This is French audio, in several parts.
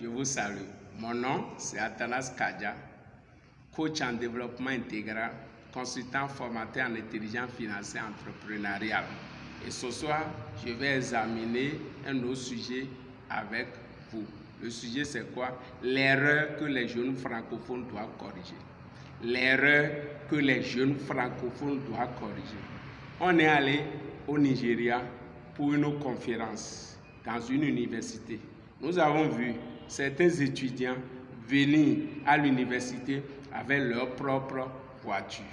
je vous salue. Mon nom, c'est Athanas Kadja, coach en développement intégral, consultant formateur en intelligence financière entrepreneuriale. Et ce soir, je vais examiner un autre sujet avec vous. Le sujet, c'est quoi? L'erreur que les jeunes francophones doivent corriger. L'erreur que les jeunes francophones doivent corriger. On est allé au Nigeria pour une conférence dans une université. Nous avons vu certains étudiants venir à l'université avec leur propre voiture.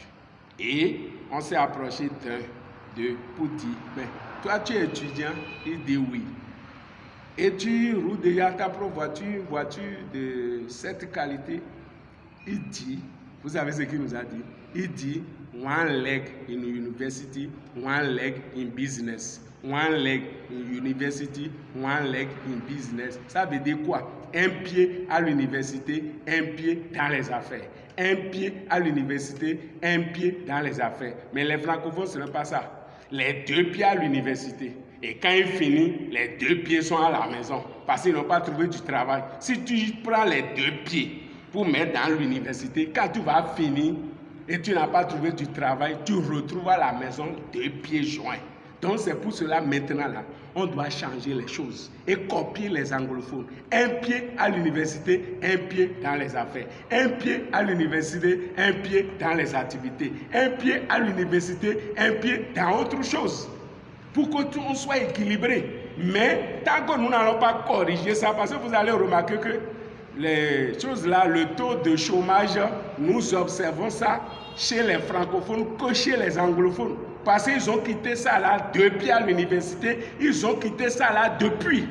Et on s'est approché d'eux pour dire, mais toi tu es étudiant? Il dit oui. Et tu roules déjà ta propre voiture de cette qualité? Il dit, vous savez ce qu'il nous a dit? Il dit, one leg in university, one leg in business. One leg in university, one leg in business. Ça veut dire quoi? Un pied à l'université, un pied dans les affaires. Un pied à l'université, un pied dans les affaires. Mais les francophones, ce n'est pas ça. Les deux pieds à l'université. Et quand il finit, les deux pieds sont à la maison. Parce qu'ils n'ont pas trouvé du travail. Si tu prends les deux pieds pour mettre dans l'université, quand tu vas finir et tu n'as pas trouvé du travail, tu retrouves à la maison deux pieds joints. Donc c'est pour cela maintenant là, on doit changer les choses et copier les anglophones. Un pied à l'université, un pied dans les affaires. Un pied à l'université, un pied dans les activités. Un pied à l'université, un pied dans autre chose. Pour que tout soit équilibré. Mais tant que nous n'allons pas corriger ça, parce que vous allez remarquer que les choses là, le taux de chômage, nous observons ça chez les francophones que chez les anglophones. Parce qu'ils ont quitté ça là depuis à l'université, ils ont quitté ça là depuis.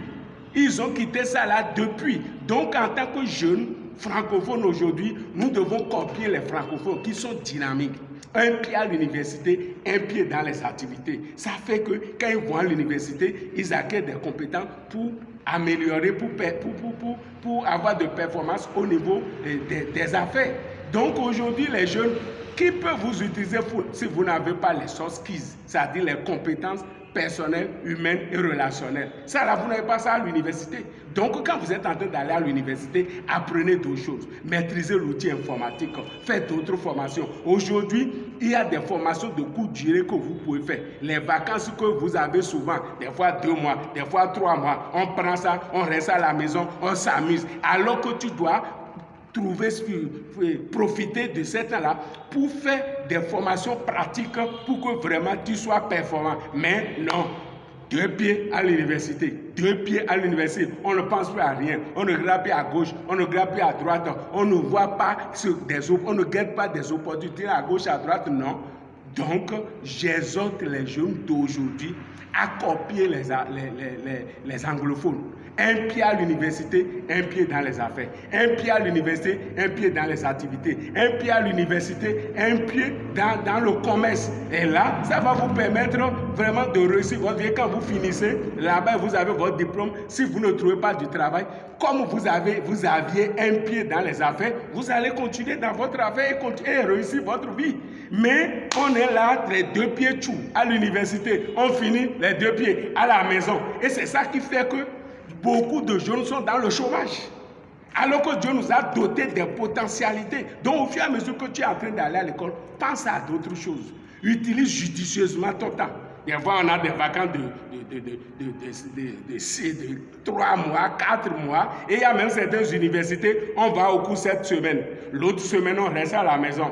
Ils ont quitté ça là depuis. Donc en tant que jeunes francophones aujourd'hui, nous devons copier les francophones qui sont dynamiques. Un pied à l'université, un pied dans les activités. Ça fait que quand ils vont à l'université, ils acquièrent des compétences pour améliorer, pour avoir de performances au niveau des affaires. Donc aujourd'hui, les jeunes, qui peut vous utiliser si vous n'avez pas les soft skills, c'est-à-dire les compétences personnelles, humaines et relationnelles. Ça là, vous n'avez pas ça à l'université. Donc quand vous êtes en train d'aller à l'université, apprenez d'autres choses. Maîtrisez l'outil informatique, faites d'autres formations. Aujourd'hui, il y a des formations de courte durée que vous pouvez faire. Les vacances que vous avez souvent, des fois 2 mois, des fois 3 mois, on prend ça, on reste à la maison, on s'amuse. Alors que tu dois profiter de ce temps-là pour faire des formations pratiques pour que vraiment tu sois performant. Mais non, 2 pieds à l'université, 2 pieds à l'université, on ne pense plus à rien, on ne regarde plus à gauche, on ne regarde plus à droite, on ne voit pas on ne guette pas des opportunités à gauche, à droite, non. Donc, j'exhorte les jeunes d'aujourd'hui à copier les anglophones. Un pied à l'université, un pied dans les affaires. Un pied à l'université, un pied dans les activités. Un pied à l'université, un pied dans le commerce. Et là, ça va vous permettre vraiment de réussir votre vie. Quand vous finissez, là-bas, vous avez votre diplôme. Si vous ne trouvez pas du travail, comme vous aviez un pied dans les affaires, vous allez continuer dans votre affaire et réussir votre vie. Mais on est là, les 2 pieds tout à l'université. On finit les 2 pieds à la maison. Et c'est ça qui fait que beaucoup de jeunes sont dans le chômage. Alors que Dieu nous a dotés des potentialités. Donc au fur et à mesure que tu es en train d'aller à l'école, pense à d'autres choses. Utilise judicieusement ton temps. Des fois, on a des vacances de 3 mois, 4 mois. Et il y a même certaines universités, on va au cours cette semaine. L'autre semaine, on reste à la maison.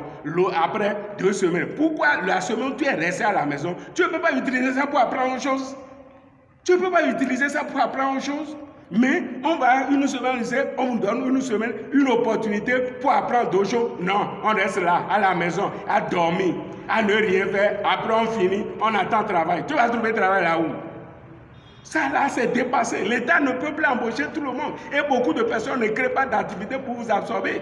Après 2 semaines. Pourquoi la semaine où tu es resté à la maison, tu ne peux pas utiliser ça pour apprendre autre chose? Tu ne peux pas utiliser ça pour apprendre autre chose? Mais on va une semaine, on vous donne une semaine, une opportunité pour apprendre d'autres choses. Non, on reste là, à la maison, à dormir, à ne rien faire. Après, on finit, on attend travail. Tu vas trouver travail là où? Ça là, c'est dépassé. L'État ne peut plus embaucher tout le monde. Et beaucoup de personnes ne créent pas d'activité pour vous absorber.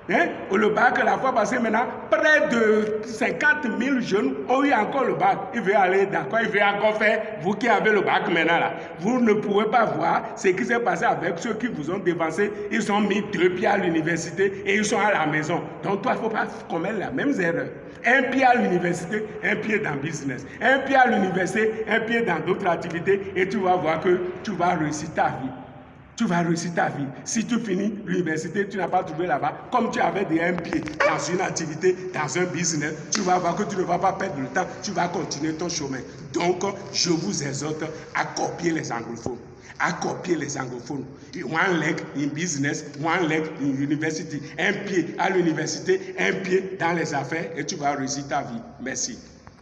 Le bac, la fois passée, maintenant, près de 50 000 jeunes ont eu encore le bac. Ils veulent aller d'accord, ils veulent encore faire, vous qui avez le bac maintenant là. Vous ne pouvez pas voir ce qui s'est passé avec ceux qui vous ont dévancé. Ils ont mis 2 pieds à l'université et ils sont à la maison. Donc toi, il ne faut pas commettre la même erreur. Un pied à l'université, un pied dans le business. Un pied à l'université, un pied dans d'autres activités et tu vas voir que tu vas réussir ta vie. tu vas réussir ta vie. Si tu finis l'université, tu n'as pas trouvé là-bas, comme tu avais déjà un pied dans une activité, dans un business, tu vas voir que tu ne vas pas perdre le temps, tu vas continuer ton chemin. Donc, je vous exhorte à copier les anglophones. À copier les anglophones. One leg in business, one leg in university. Un pied à l'université, un pied dans les affaires et tu vas réussir ta vie. Merci.